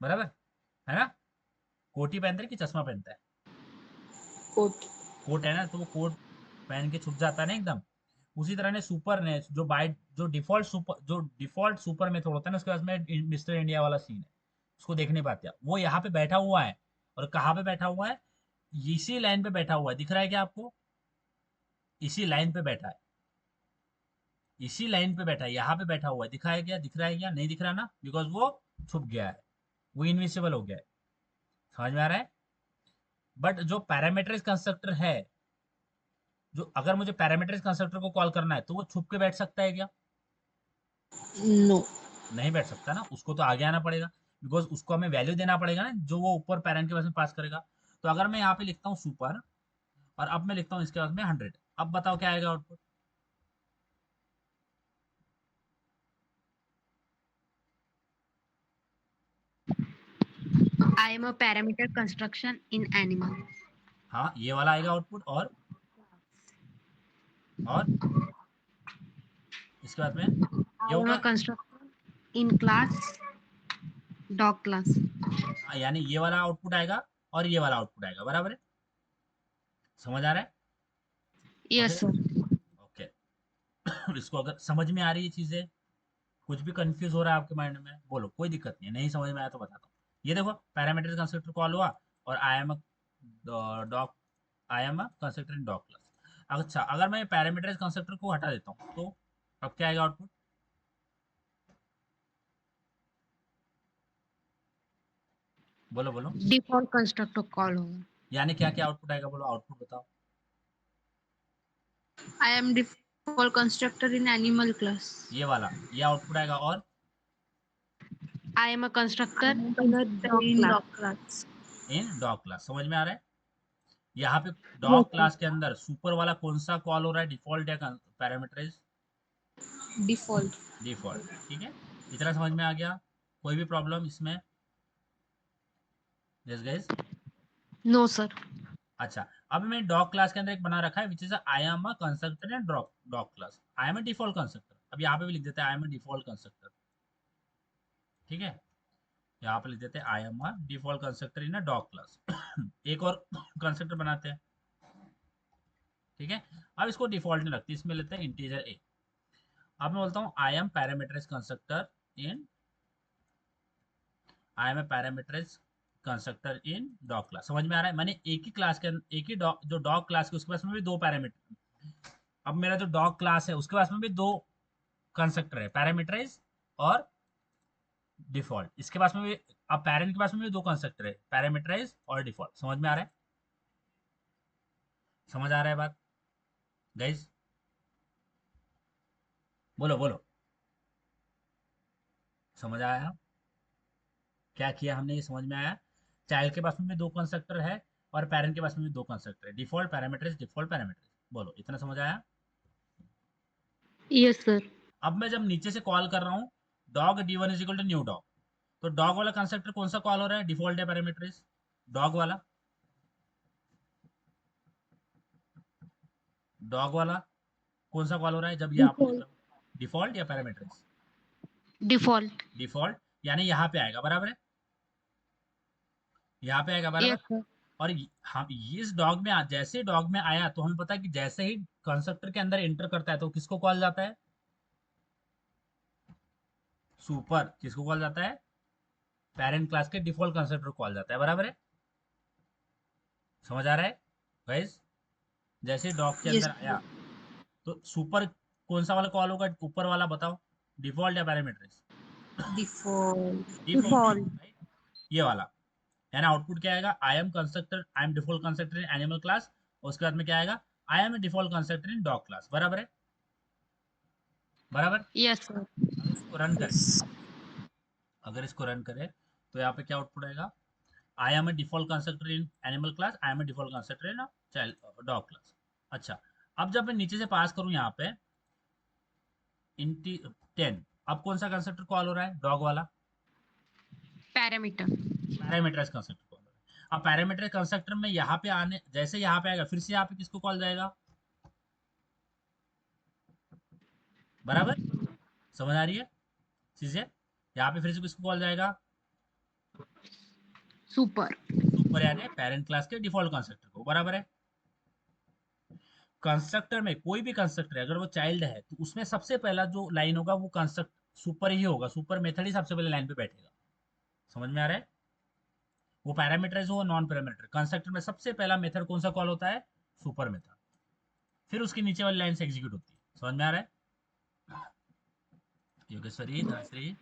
बराबर है ना, कोट ही पहनता है कि चश्मा पहनता है? Quote. कोट है ना, तो वो कोट पहन के छुप जाता है ना एकदम। उसी तरह ने सुपर ने जो बाय जो डिफॉल्ट सुपर मेथड होता है ना, उसके पास में मिस्टर इंडिया वाला सीन है, उसको देख नहीं पाते आप। वो यहाँ पे बैठा हुआ है, और कहाँ पे बैठा हुआ है, इसी लाइन पे बैठा हुआ है, दिख रहा है क्या आपको? इसी लाइन पे बैठा है, इसी लाइन पे बैठा है, यहाँ पे बैठा हुआ है, दिखाया गया, दिख रहा है क्या? नहीं दिख रहा ना, बिकॉज वो छुप गया है, वो इनविजिबल हो गया है। समझ में आ रहा है? बट जो पैरामीटराइज कंस्ट्रक्टर है, जो अगर मुझे पैरामीटराइज कंस्ट्रक्टर को कॉल करना है तो वो छुप के बैठ सकता है क्या? No. नहीं बैठ सकता ना, उसको तो आगे आना पड़ेगा, बिकॉज उसको हमें वैल्यू देना पड़ेगा ना जो वो ऊपर पैरेंट के पास में पास करेगा। तो अगर मैं यहाँ पे लिखता हूँ सुपर, और अब मैं लिखता हूँ इसके पास में 100, अब बताओ क्या आएगा output? I am a parameter construction in animal. हाँ, ये वाला आएगा आउटपुट। और इसके बाद में ये I हो am a गया। constructor in class dog class. हाँ, यानी ये वाला आउटपुट आएगा और ये वाला आउटपुट आएगा, बराबर है? समझ आ रहा है? Yes, okay. sir. ओके। इसको अगर समझ में आ रही है चीजें, कुछ भी कंफ्यूज हो रहा है आपके माइंड में, बोलो, कोई दिक्कत नहीं है, नहीं समझ में आया तो बताता हूँ। ये देखो, पैरामीटर कंस्ट्रक्टर कॉल हुआ, और dog I am a constructor in dog class. अच्छा, अगर मैं पैरामीटर कंस्ट्रक्टर को हटा देता हूँ तो अब क्या आएगा आउटपुट? बोलो बोलो। Default constructor call होगा. यानी क्या क्या आउटपुट आएगा, बोलो, आउटपुट बताओ। I am default constructor in animal class. ये वाला, ये आउटपुट आएगा। और I am a I constructor am in a constructor dog in class. dog class. In dog class, समझ में आ रहा है? यहाँ पे Yes, डॉग sir. क्लास के अंदर सुपर वाला कौन सा कॉल हो रहा है, डिफॉल्ट या पैरामीटराइज? Default. डिफॉल्ट। ठीक है, इतना समझ में आ गया? कोई भी प्रॉब्लम इसमें? Yes guys. No, sir. अच्छा, अब मैं डॉग क्लास के अंदर एक बना रखा है which is I am a constructor and dog dog class, I am a default constructor. अब यहाँ पे भी लिख देते हैं आई एम अ डिफॉल्ट कंस्ट्रक्टर। ठीक है, यहाँ पे लिख देते हैं आई am a default constructor in a dog class. एक और कंस्ट्रक्टर बनाते हैं। ठीक है, अब इसको डिफॉल्ट में रखते हैं, इसमें लेते हैं इंटीजर ए। अब मैं बोलता हूँ I am parameterize constructor in I am a parameterize constructor in dog class. समझ में आ रहा है? मैंने एक ही क्लास के एक ही डॉग, जो डॉग क्लास के उसके पास में भी दो पैरामीटर, अब मेरा जो डॉग क्लास है उसके पास में भी दो कंस्ट्रक्टर है, पैरामीटराइज और डिफॉल्ट। इसके पास में भी, अब पैरेंट के पास में भी दो कंस्ट्रक्टर है, पैरामीटराइज और डिफॉल्ट। समझ में आ रहा है? समझ आ रहा है बात गाइज? बोलो बोलो, समझ आया? क्या किया हमने, ये समझ में आया? चाइल्ड के पास में भी दो कंस्ट्रक्टर है, और पेरेंट के पास में भी दो कंस्ट्रक्टर है, डिफॉल्ट पैरामीटराइज, डिफॉल्ट पैरामीटराइज। बोलो, इतना समझ आया? Yes, sir. अब मैं जब नीचे से कॉल कर रहा हूँ dog D one is equal to new dog, तो डॉग वाला कंस्ट्रक्टर कौन सा कॉल हो रहा है, डिफॉल्ट या पैरामीटराइज? डॉग वाला, डॉग वाला कौन सा कॉल हो रहा है जब ये आप लिख Default. रहे हो, डिफॉल्ट या पैरामीटराइज? Default. डिफॉल्ट, यानी यहाँ पे आएगा, बराबर है? यहाँ पे आएगा, बराबर। Yes, sir. और हम इस डॉग में जैसे डॉग में आया तो हमें पता है कि जैसे ही कंस्ट्रक्टर के अंदर एंटर करता है तो किसको कॉल जाता है, सुपर। किसको कॉल जाता है, पेरेंट क्लास के डिफॉल्ट कंस्ट्रक्टर कॉल जाता है, बराबर है? समझ आ रहा है गाइस? जैसे डॉग के Yes, अंदर आया तो सुपर कौन सा वाला कॉल होगा, ऊपर वाला बताओ, डिफॉल्ट या पैरामीटर्स? default. डिफॉल्ट, राइट, ये वाला। यानी आउटपुट क्या आएगा, I am constructor, I am default constructor in animal class, उसके बाद में क्या आएगा, I am a default constructor in dog class, बराबर है? बराबर। Yes, sir. अब इसको रन करें, Yes. अगर इसको रन करें तो यहाँ पे क्या आउटपुट आएगा, I am a default constructor in animal class, I am a default constructor in child dog class. अच्छा, अब जब मैं नीचे से पास करूं यहाँ पे, इंटी 10, अब कौन सा कंस्ट्रक्टर कॉल हो रहा है? डॉग वाला पैरामीटर। पैरामीटराइज कंस्ट्रक्टर कॉल हो रहा है। अब पैरामीटराइज कंस्ट्रक्टर में यहाँ पे आने, जैसे यहाँ पे आएगा फिर से यहाँ पे किसको कॉल जाएगा? बराबर, समझ आ रही है चीजें? यहाँ पे फिर से किसको कॉल जाएगा? सुपर। सुपर यानी पेरेंट क्लास के डिफॉल्ट कंस्ट्रक्टर को, बराबर है। कंस्ट्रक्टर में कोई भी कंस्ट्रक्टर है, अगर वो चाइल्ड है तो उसमें सबसे पहला जो लाइन होगा वो कंस्ट्रक्ट सुपर ही होगा, सुपर मेथड ही सबसे पहले लाइन पे बैठेगा। समझ में आ रहा है? वो पैरामीटराइज हो नॉन पैरामीटर, कंस्ट्रक्टर में सबसे पहला मेथड कौन सा कॉल होता है? Super method. फिर उसकी नीचे वाली लाइन से एग्जीक्यूट होती है। समझ में आ रहा है? योगेश्वरी, धनश्री,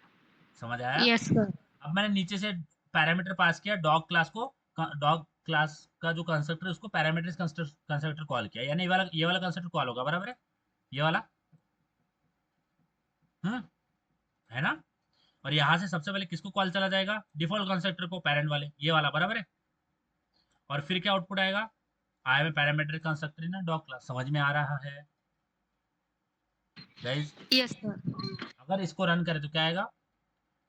समझ आया? Yes sir. अब मैंने नीचे से पैरामीटर पास किया डॉग क्लास को, डॉग क्लास का जो कंस्ट्रक्टर है उसको पैरामीटर कंस्ट्रक्टर कॉल किया, यानी ये वाला कंस्ट्रक्टर कॉल होगा, बराबर है? ये वाला, हम्म, है ना? और यहाँ से सबसे पहले किसको कॉल चला जाएगा? डिफॉल्ट कंस्ट्रक्टर को, पेरेंट वाले, ये वाला, बराबर है? और फिर क्या आउटपुट आएगा? I M parameter constructor in dog class. समझ में आ रहा है गाइस? Yes sir. अगर इसको रन करें तो क्या आएगा?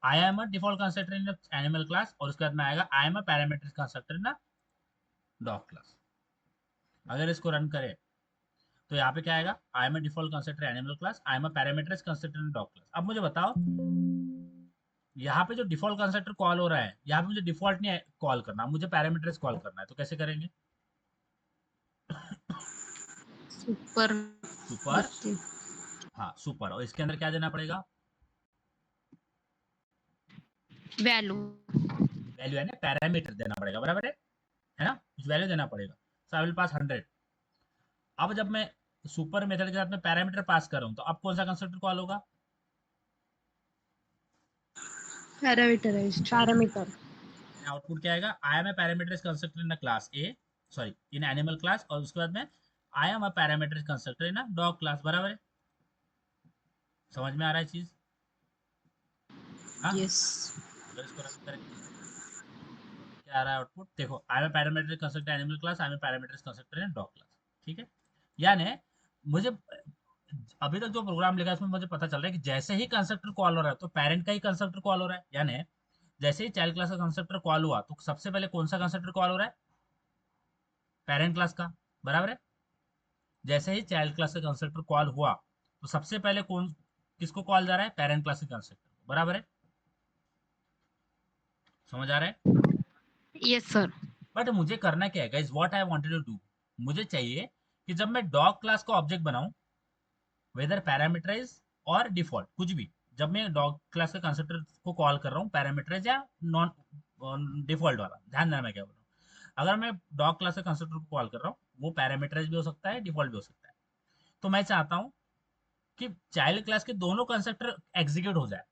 I am a default constructor in animal class, और उसके बाद में आएगा I am a parameter constructor in dog class. अगर इसको रन करें तो यहाँ पे क्या आएगा? I am a default constructor animal class, I am a parameter constructor in dog class. अब मुझे बताओ, यहाँ पे जो डिफॉल्ट कंस्ट्रक्टर कॉल हो रहा है, यहाँ पे मुझे डिफॉल्ट नहीं कॉल करना, मुझे पैरामीटर्स कॉल करना है, तो कैसे करेंगे? सुपर सुपर, हाँ सुपर, और इसके अंदर क्या देना पड़ेगा? वैल्यू। वैल्यू है ना, पैरामीटर देना पड़ेगा, बराबर है ना? कुछ वैल्यू देना पड़ेगा। सो आई विल पास 100। अब जब मैं सुपर मेथड के साथ में पैरामीटर पास कर रहा हूँ तो अब कौन सा कंस्ट्रक्टर कॉल होगा? पैरामीटराइज्ड। पैरामीटर। आउटपुट क्या आएगा? I am a parameter constructor in class A, sorry in animal class, और उसके बाद में I am a parameter constructor in dog class, बराबर है? समझ में आ रहा है चीज? हाँ, यस। अगर इसको रन करें क्या आ रहा है आउटपुट? देखो, I am parameter constructor animal class, I M parameter constructor in dog class. ठीक है, यानी मुझे अभी तक जो प्रोग्राम लिखा है उसमें मुझे पता चल रहा है कि जैसे ही कंस्ट्रक्टर कॉल हो रहा है तो पेरेंट का ही कंस्ट्रक्टर कॉल हो रहा है, यानी जैसे ही चाइल्ड क्लास का कंस्ट्रक्टर कॉल हुआ तो सबसे पहले कौन सा कंस्ट्रक्टर कॉल हो रहा है? पेरेंट क्लास का, बराबर है? जैसे ही चाइल्ड क्लास का कंस्ट्रक्टर कॉल हुआ तो सबसे पहले कौन किसको कॉल जा रहा है? पेरेंट क्लास के कंस्ट्रक्टर, बराबर है? समझ आ रहा है? Yes sir. बट मुझे करना क्या है guys? What I wanted to do, मुझे चाहिए कि जब मैं डॉग क्लास का ऑब्जेक्ट बनाऊं, वेदर पैरामीटराइज और डिफॉल्ट, कुछ भी, जब मैं डॉग क्लास के कंस्ट्रक्टर को कॉल कर रहा हूँ पैरामीटराइज या नॉन डिफॉल्ट वाला, ध्यान देना मैं क्या बोल रहा हूँ। अगर मैं डॉग क्लास के कंस्ट्रक्टर को कॉल कर रहा हूँ वो पैरामीटराइज भी हो सकता है, डिफॉल्ट भी हो सकता है। तो मैं चाहता हूँ कि चाइल्ड क्लास के दोनों कंस्ट्रक्टर एग्जीक्यूट हो जाए,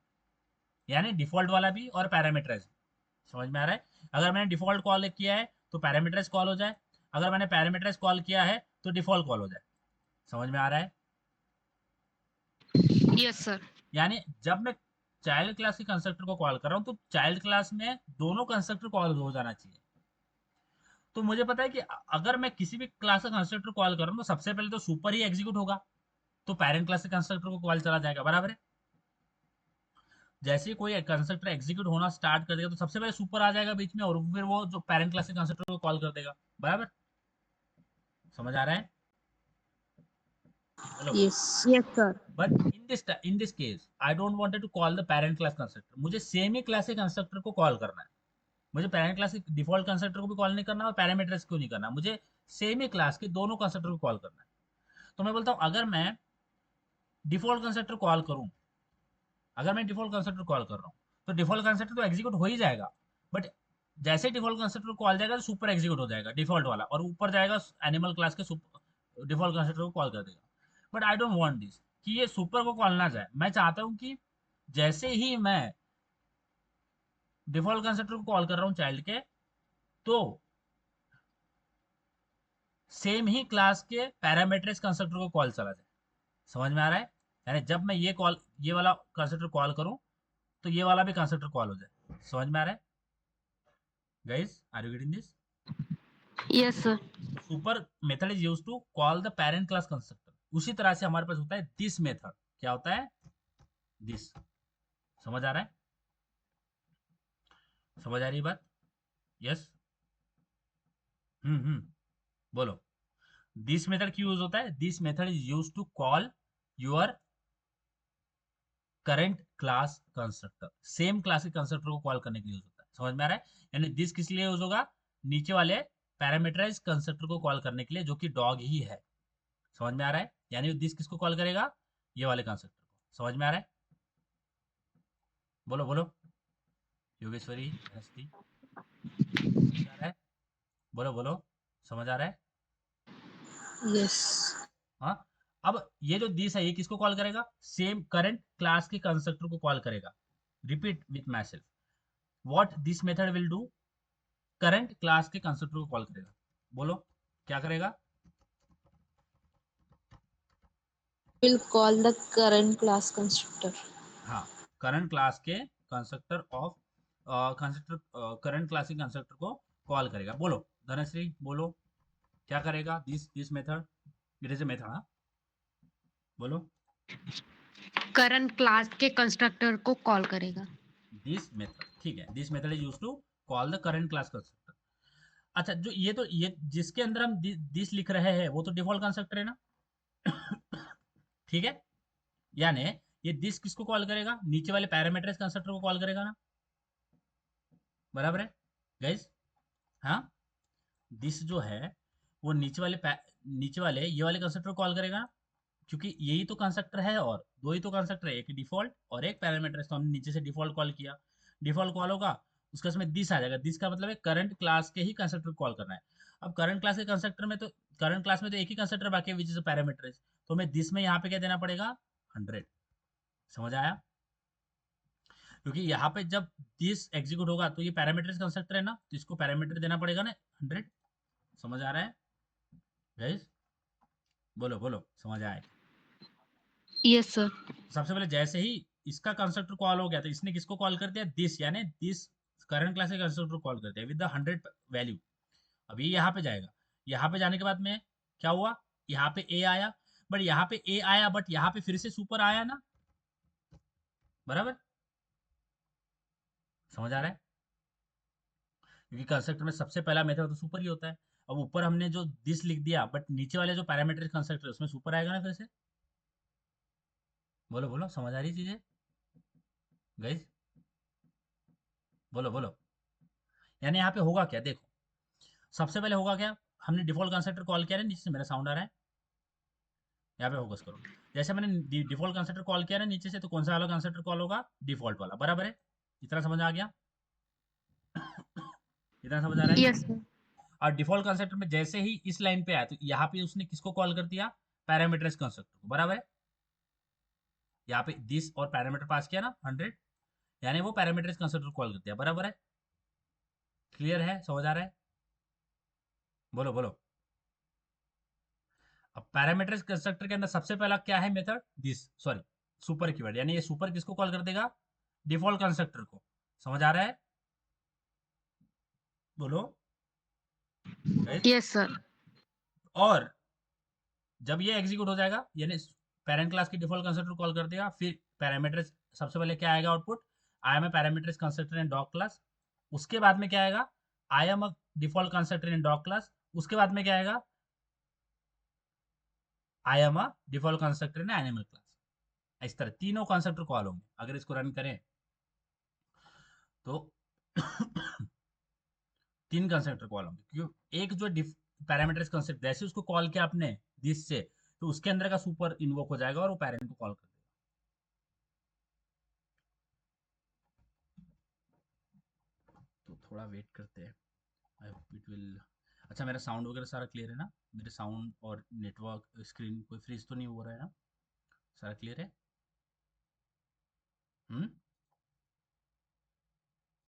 यानी डिफॉल्ट वाला भी और पैरामीटराइज। समझ में आ रहा है? अगर मैंने डिफॉल्ट कॉल किया है तो पैरामीटराइज कॉल हो जाए, अगर मैंने पैरामीटराइज कॉल किया है तो डिफॉल्ट कॉल हो जाए। समझ में आ रहा है? Yes sir. यानी जब मैं चाइल्ड क्लास के कंस्ट्रक्टर को कॉल कर रहा हूँ तो चाइल्ड क्लास में दोनों कंस्ट्रक्टर कॉल हो जाना चाहिए। तो मुझे पता है कि अगर मैं किसी भी क्लास का कंस्ट्रक्टर कॉल कर रहा हूँ तो सबसे पहले तो सुपर ही एग्जीक्यूट होगा, तो पेरेंट क्लास के कंस्ट्रक्टर को कॉल चला जाएगा, बराबर है? जैसे ही कोई कंस्ट्रक्टर एग्जीक्यूट होना स्टार्ट कर देगा तो सबसे पहले सुपर आ जाएगा बीच में, और फिर वो जो पेरेंट क्लास के कंस्ट्रक्टर को कॉल कर देगा, बराबर? समझ आ रहा है? Hello? Yes. Yes sir. But in this case I don't wanted to call the parent class constructor, मुझे सेम ही क्लास के कंस्ट्रक्टर को कॉल करना है। मुझे पेरेंट क्लास के डिफॉल्ट कंस्ट्रक्टर को भी कॉल नहीं करना और पैरामीटर्स को नहीं करना, मुझे सेम ही क्लास के दोनों कंस्ट्रक्टर को कॉल करना है। तो मैं बोलता हूँ अगर मैं डिफॉल्ट कंस्ट्रक्टर कॉल करूँ, अगर मैं डिफॉल्ट कंस्ट्रक्टर कॉल कर रहा हूँ तो डिफॉल्ट कंस्ट्रक्टर तो एग्जीक्यूट हो ही जाएगा, बट जैसे डिफॉल्ट कंस्ट्रक्टर कॉल जाएगा तो सुपर एग्जीक्यूट हो जाएगा डिफॉल्ट वाला, और ऊपर जाएगा एनिमल क्लास के डिफॉल्ट कंस्ट्रक्टर को कॉल कर देगा। But I don't want this, कि ये सुपर को कॉल ना जाए। मैं चाहता हूँ कि जैसे ही मैं डिफॉल्ट कंस्ट्रक्टर को कॉल कर रहा हूँ चाइल्ड के, तो सेम ही क्लास के पैरामीटर्स कंस्ट्रक्टर को कॉल चला जाए। समझ में आ रहा है? यानी जब मैं ये वाला कंस्ट्रक्टर कॉल करूं तो ये वाला भी कंस्ट्रक्टर कॉल हो जाए। समझ में आ रहा है guys? Are you getting this? Yes sir. Super method is used to call the parent class constructor. उसी तरह से हमारे पास होता है दिस मेथड। क्या होता है? दिस। समझ आ रहा है? समझ आ रही है बात? यस। बोलो। दिस मेथड क्यों यूज होता है? This method is use to call your current class constructor. Same class के कंस्ट्रक्टर को कॉल करने के लिए यूज होता है। समझ में आ रहा है? यानी दिस किस लिए यूज होगा? नीचे वाले पैरामीटराइज कंस्ट्रक्टर को कॉल करने के लिए, जो कि डॉग ही है। समझ में आ रहा है? यानी दिस किसको कॉल करेगा? ये वाले कंस्ट्रक्टर को। समझ में आ रहा है? बोलो बोलो योगेश्वरी, हस्ती, समझ आ रहा है? बोलो बोलो, समझ आ रहा है? Yes. हाँ। अब ये जो दिस है, ये किसको कॉल करेगा? सेम करंट क्लास के कंस्ट्रक्टर को कॉल करेगा। Repeat with my self, what this method will do? Current class के कंस्ट्रक्टर को कॉल करेगा। बोलो क्या करेगा? Will call the current class constructor. हाँ, करंट क्लास के constructor of constructor, current class के कंस्ट्रक्टर को कॉल करेगा। बोलो धनश्री, बोलो क्या करेगा? This method, it is a method. हाँ, बोलो। करंट क्लास के कंस्ट्रक्टर को कॉल करेगा। दिस मेथड, ठीक है। This method is use to call the current class constructor. अच्छा, जो ये जिसके अंदर हम दिस लिख रहे हैं, वो तो डिफॉल्ट कंस्ट्रक्टर है ना? ठीक है। यानी ये दिस किसको कॉल करेगा? नीचे वाले पैरामीटर्स कंस्ट्रक्टर को कॉल करेगा ना? बराबर है गाइस? हाँ, दिस जो है वो नीचे वाले ये वाले कंस्ट्रक्टर को कॉल करेगा ना? क्योंकि यही तो कंस्ट्रक्टर है, और दो ही तो कंस्ट्रक्टर है, एक डिफॉल्ट और एक पैरामीटर। तो हमने नीचे से डिफॉल्ट कॉल किया, डिफॉल्ट कॉल होगा, उसका इसमें दिस आ जाएगा। दिस का मतलब है करंट क्लास के ही कंस्ट्रक्टर कॉल करना है। अब करंट क्लास के कंस्ट्रक्टर में तो, करंट क्लास में तो एक ही कंस्ट्रक्टर बाकी है, विच इज पैरामीटर। तो हमें दिस में यहाँ पे क्या देना पड़ेगा? 100। समझ आया? क्योंकि यहाँ पे जब दिस एग्जीक्यूट होगा तो ये पैरामीटर कंस्ट्रक्टर है ना, तो इसको पैरामीटर देना पड़ेगा ना 100। समझ आ रहा है गाइस? बोलो बोलो, समझ आए? Yes sir. सबसे पहले जैसे ही इसका कंस्ट्रक्टर कॉल हो गया, तो इसने किसको कॉल कर दिया? दिस, यानी दिस करंट क्लास के कंस्ट्रक्टर कॉल कर दिया विद द 100 वैल्यू। अभी यहाँ पे जाएगा, यहाँ पे जाने के बाद में क्या हुआ? यहाँ पे ए आया, बट यहाँ पे ए आया, बट यहाँ पे फिर से सुपर आया ना? बराबर? समझ आ रहा है? क्योंकि कंस्ट्रक्टर में सबसे पहला मेथड तो सुपर ही होता है। अब ऊपर हमने जो दिस लिख दिया, बट नीचे वाले जो पैरामीटर कंस्ट्रक्टर उसमें सुपर आएगा ना फिर से? बोलो बोलो, समझ आ रही चीजें गाइस? बोलो बोलो। यानी यहाँ पे होगा क्या? देखो, सबसे पहले होगा क्या? हमने डिफॉल्ट कंस्ट्रक्टर कॉल किया है, नीचे से मेरा साउंड आ रहा है? यहाँ पे फोकस करो। जैसे मैंने डिफॉल्ट कंस्ट्रक्टर कॉल किया ना नीचे से, तो कौन सा वाला कंस्ट्रक्टर कॉल होगा? डिफॉल्ट वाला। बराबर है? इतना समझ आ गया? इतना समझ आ रहा है? Yes sir. और डिफॉल्ट कंस्ट्रक्टर में जैसे ही इस लाइन पे आया, तो यहाँ पे उसने किसको कॉल कर दिया? पैरामीटर्स कंस्ट्रक्टर को। बराबर है? यहाँ पे दिस और पैरामीटर पास किया ना 100, यानी वो पैरामीटर्स कंस्ट्रक्टर कॉल कर दिया। बराबर है? क्लियर है? समझ आ रहा है? बोलो बोलो। अब पैरामीटर्स कंस्ट्रक्टर के अंदर सबसे पहला क्या है method? This, sorry, super keyword. यानी ये सुपर किसको कॉल कर देगा? डिफॉल्ट कंस्ट्रक्टर को। समझ आ रहा है? बोलो guys? Yes sir. और जब ये एग्जीक्यूट हो जाएगा, यानी पेरेंट क्लास की डिफॉल्ट कंस्ट्रक्टर कॉल कर देगा, फिर पैरामीटर्स, सबसे पहले क्या आएगा output? I am a parameters constructor in dog class. उसके बाद में क्या आएगा? I am a default constructor in dog class. उसके बाद में क्या आएगा? I am a default constructor in animal class. इस तरह तीनों कंस्ट्रक्टर कॉल होंगे। अगर इसको रन करें तो तीन कंस्ट्रक्टर कॉल होंगे, क्योंकि एक जो पैरामीटर्स कंस्ट्रक्ट, जैसे उसको कॉल किया आपने दिस से, तो उसके अंदर का सुपर इन्वोक हो जाएगा और वो पैरेंट को कॉल कर देगा। तो थोड़ा वेट करते हैं, आई होप इट विल। अच्छा, मेरा साउंड वगैरह सारा क्लियर है ना? मेरे साउंड और नेटवर्क स्क्रीन कोई फ्रीज तो नहीं हो रहा है ना? सारा क्लियर है?